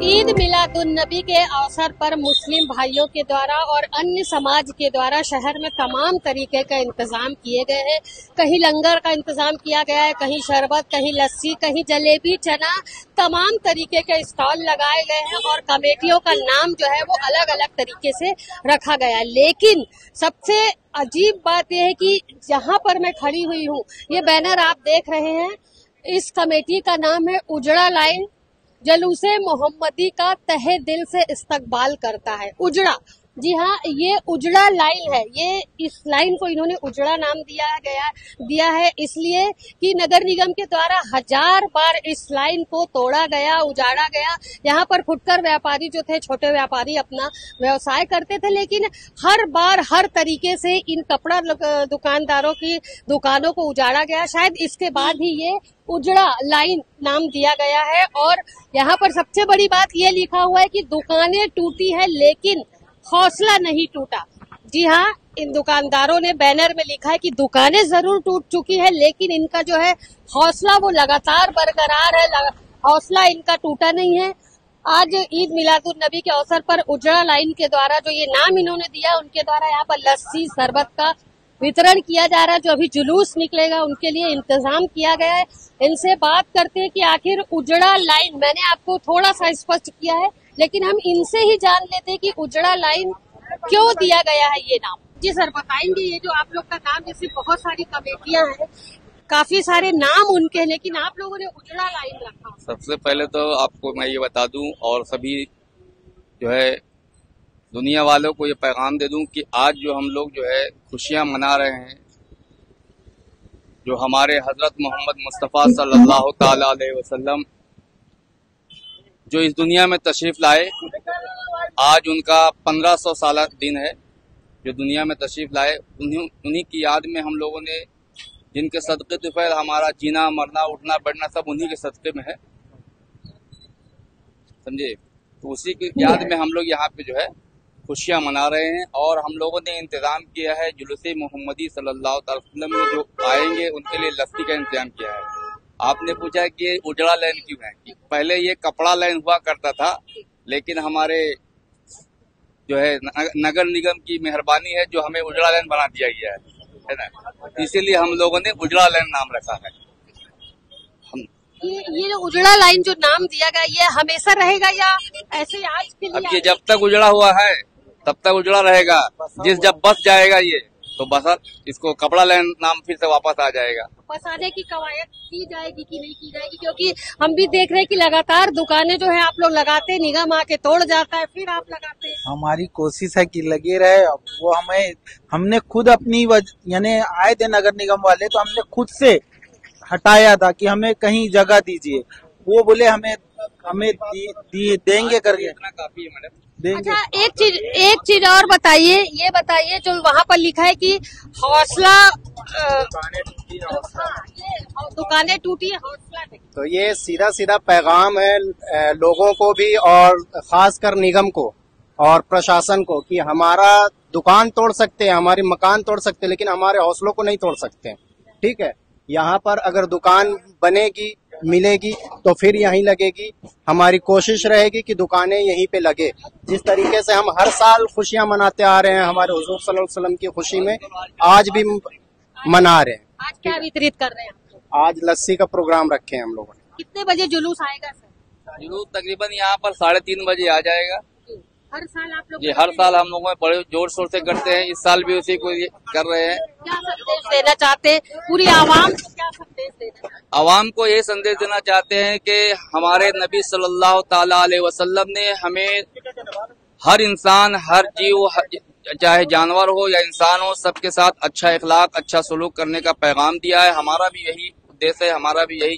ईद मिलादुन्नबी के अवसर पर मुस्लिम भाइयों के द्वारा और अन्य समाज के द्वारा शहर में तमाम तरीके का इंतजाम किए गए हैं। कहीं लंगर का इंतजाम किया गया है, कहीं शरबत, कहीं लस्सी, कहीं जलेबी, चना, तमाम तरीके के स्टॉल लगाए गए हैं और कमेटियों का नाम जो है वो अलग अलग तरीके से रखा गया है। लेकिन सबसे अजीब बात यह है कि जहाँ पर मैं खड़ी हुई हूँ, ये बैनर आप देख रहे हैं, इस कमेटी का नाम है उजड़ा लाइन, जुलूसे मोहम्मदी का तहे दिल से इस्तकबाल करता है। उजड़ा, जी हाँ, ये उजड़ा लाइन है। ये इस लाइन को इन्होंने उजड़ा नाम दिया है इसलिए कि नगर निगम के द्वारा 1000 बार इस लाइन को तोड़ा गया, उजाड़ा गया। यहाँ पर फुटकर व्यापारी जो थे, छोटे व्यापारी अपना व्यवसाय करते थे, लेकिन हर बार हर तरीके से इन कपड़ा दुकानदारों की दुकानों को उजाड़ा गया। शायद इसके बाद ही ये उजड़ा लाइन नाम दिया गया है। और यहाँ पर सबसे बड़ी बात ये लिखा हुआ है कि दुकानें टूटी है लेकिन हौसला नहीं टूटा। जी हाँ, इन दुकानदारों ने बैनर में लिखा है कि दुकानें जरूर टूट चुकी है लेकिन इनका जो है हौसला वो लगातार बरकरार है, हौसला इनका टूटा नहीं है। आज ईद मिलादुन्नबी के अवसर पर उजड़ा लाइन के द्वारा जो ये नाम इन्होंने दिया, उनके द्वारा यहाँ पर लस्सी, शरबत का वितरण किया जा रहा है। जो अभी जुलूस निकलेगा उनके लिए इंतजाम किया गया है। इनसे बात करते हैं कि आखिर उजड़ा लाइन, मैंने आपको थोड़ा सा स्पष्ट किया है, लेकिन हम इनसे ही जान लेते हैं कि उजड़ा लाइन क्यों दिया गया है ये नाम। जी सर, बताएंगे ये जो आप लोग का नाम, जैसे बहुत सारी कमेटियां हैं, काफी सारे नाम उनके हैं, लेकिन आप लोगों ने उजड़ा लाइन रखा। सबसे पहले तो आपको मैं ये बता दूं और सभी जो है दुनिया वालों को ये पैगाम दे दूं कि आज जो हम लोग जो है खुशियां मना रहे हैं, जो हमारे हजरत मोहम्मद मुस्तफ़ा सल्लल्लाहु ताला अलैहि वसल्लम जो इस दुनिया में तशरीफ लाए, आज उनका 1500 साला दिन है जो दुनिया में तशरीफ लाए। उन्हीं की याद में हम लोगों ने, जिनके सदक़े तो फिर हमारा जीना, मरना, उठना, बैठना सब उन्हीं के सदक़े में है, समझे। तो उसी की याद में हम लोग यहाँ पे जो है खुशियां मना रहे हैं। और हम लोगों ने इंतजाम किया है, जुलूसे मोहम्मदी सल्लल्लाहु अलैहि वसल्लम में जो आएंगे उनके लिए लस्सी का इंतजाम किया है। आपने पूछा कि ये उजड़ा लाइन क्यों है, कि पहले ये कपड़ा लाइन हुआ करता था, लेकिन हमारे जो है नगर निगम की मेहरबानी है जो हमें उजड़ा लाइन बना दिया गया है ना, इसीलिए हम लोगों ने उजड़ा लाइन नाम रखा है। ये उजड़ा लाइन जो नाम दिया गया, ये हमेशा रहेगा या ऐसे आज के लिए? अब ये जब तक उजड़ा हुआ है तब तक उजड़ा रहेगा। जब बस जाएगा ये, तो बस इसको कपड़ा लाइन नाम फिर से वापस आ जाएगा। बसाने की कवायद की जाएगी कि नहीं की जाएगी? क्योंकि हम भी देख रहे हैं कि लगातार दुकानें जो है आप लोग लगाते, निगम आके तोड़ जाता है, फिर आप लगाते हैं। हमारी कोशिश है कि लगे रहे। वो हमने खुद अपनी यानी आए थे नगर निगम वाले, तो हमने खुद से हटाया था कि हमें कहीं जगह दीजिए। वो बोले हमें देंगे करके। इतना काफी है मैडम, देंगे। अच्छा, एक चीज और बताइए, ये बताइए जो वहाँ पर लिखा है कि हौसला, दुकानें टूटी है, हौसला नहीं। तो ये सीधा सीधा पैगाम है लोगों को भी और खासकर निगम को और प्रशासन को कि हमारा दुकान तोड़ सकते हैं, हमारे मकान तोड़ सकते हैं, लेकिन हमारे हौसलों को नहीं तोड़ सकते। ठीक है, यहाँ पर अगर दुकान बनेगी, मिलेगी तो फिर यहीं लगेगी। हमारी कोशिश रहेगी कि दुकानें यहीं पे लगे। जिस तरीके से हम हर साल खुशियां मनाते आ रहे हैं हमारे हुजूर सल्लल्लाहु अलैहि वसल्लम की खुशी में, आज भी मना रहे हैं। आज क्या वितरित कर रहे हैं? आज लस्सी का प्रोग्राम रखे हैं हम लोगों ने। कितने बजे जुलूस आएगा सर? जुलूस तकरीबन यहाँ पर 3:30 बजे आ जाएगा। हर साल आप लोग? जी, हर साल हम लोग बड़े जोर शोर से करते हैं, इस साल भी उसी को कर रहे हैं। क्या संदेश देना चाहते हैं पूरी आवाम को? क्या संदेश देना? आवाम को ये संदेश देना चाहते हैं कि हमारे नबी सल्लल्लाहु ताला अलैहि वसल्लम ने हमें हर इंसान, हर जीव, चाहे जानवर हो या इंसान हो, सबके साथ अच्छा इखलाक, अच्छा सलूक करने का पैगाम दिया है। हमारा भी यही उद्देश्य है, हमारा भी यही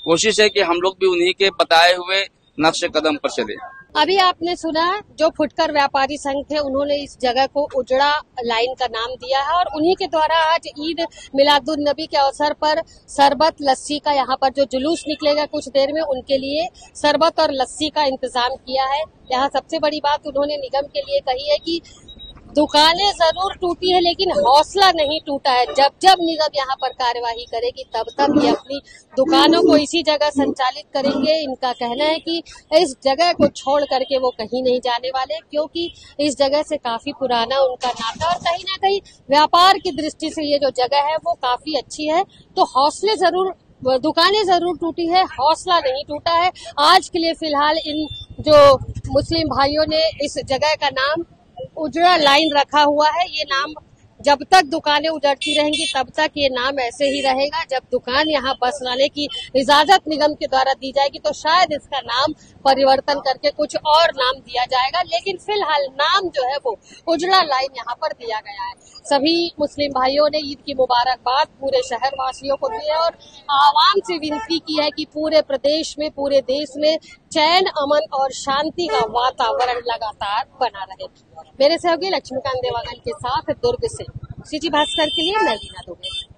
कोशिश है कि हम लोग भी उन्हीं के बताए हुए नक्शे कदम पर चले। अभी आपने सुना जो फुटकर व्यापारी संघ थे, उन्होंने इस जगह को उजड़ा लाइन का नाम दिया है और उन्हीं के द्वारा आज ईद मिलादुन्नबी के अवसर पर शरबत, लस्सी का यहाँ पर जो जुलूस निकलेगा कुछ देर में, उनके लिए शरबत और लस्सी का इंतजाम किया है। यहाँ सबसे बड़ी बात उन्होंने निगम के लिए कही है कि दुकानें जरूर टूटी है लेकिन हौसला नहीं टूटा है। जब जब निगम यहाँ पर कार्यवाही करेगी तब तक ये अपनी दुकानों को इसी जगह संचालित करेंगे। इनका कहना है कि इस जगह को छोड़ करके वो कहीं नहीं जाने वाले, क्योंकि इस जगह से काफी पुराना उनका नाता और कहीं ना कहीं व्यापार की दृष्टि से ये जो जगह है वो काफी अच्छी है। तो हौसले जरूर, दुकानें जरूर टूटी है, हौसला नहीं टूटा है। आज के लिए फिलहाल इन जो मुस्लिम भाइयों ने इस जगह का नाम उजड़ा लाइन रखा हुआ है। ये नाम जब तक दुकानें उजड़ती रहेंगी तब तक ये नाम ऐसे ही रहेगा। जब दुकान यहाँ बसाने की इजाजत निगम के द्वारा दी जाएगी तो शायद इसका नाम परिवर्तन करके कुछ और नाम दिया जाएगा, लेकिन फिलहाल नाम जो है वो उजड़ा लाइन यहाँ पर दिया गया है। सभी मुस्लिम भाइयों ने ईद की मुबारकबाद पूरे शहर वासियों को दी है और आवाम से विनती की है कि पूरे प्रदेश में, पूरे देश में चैन, अमन और शांति का वातावरण लगातार बना रहे। मेरे सहयोगी लक्ष्मीकांत देवांगन के साथ दुर्ग से सिटी भास्कर के लिए मैं लीना दुबे।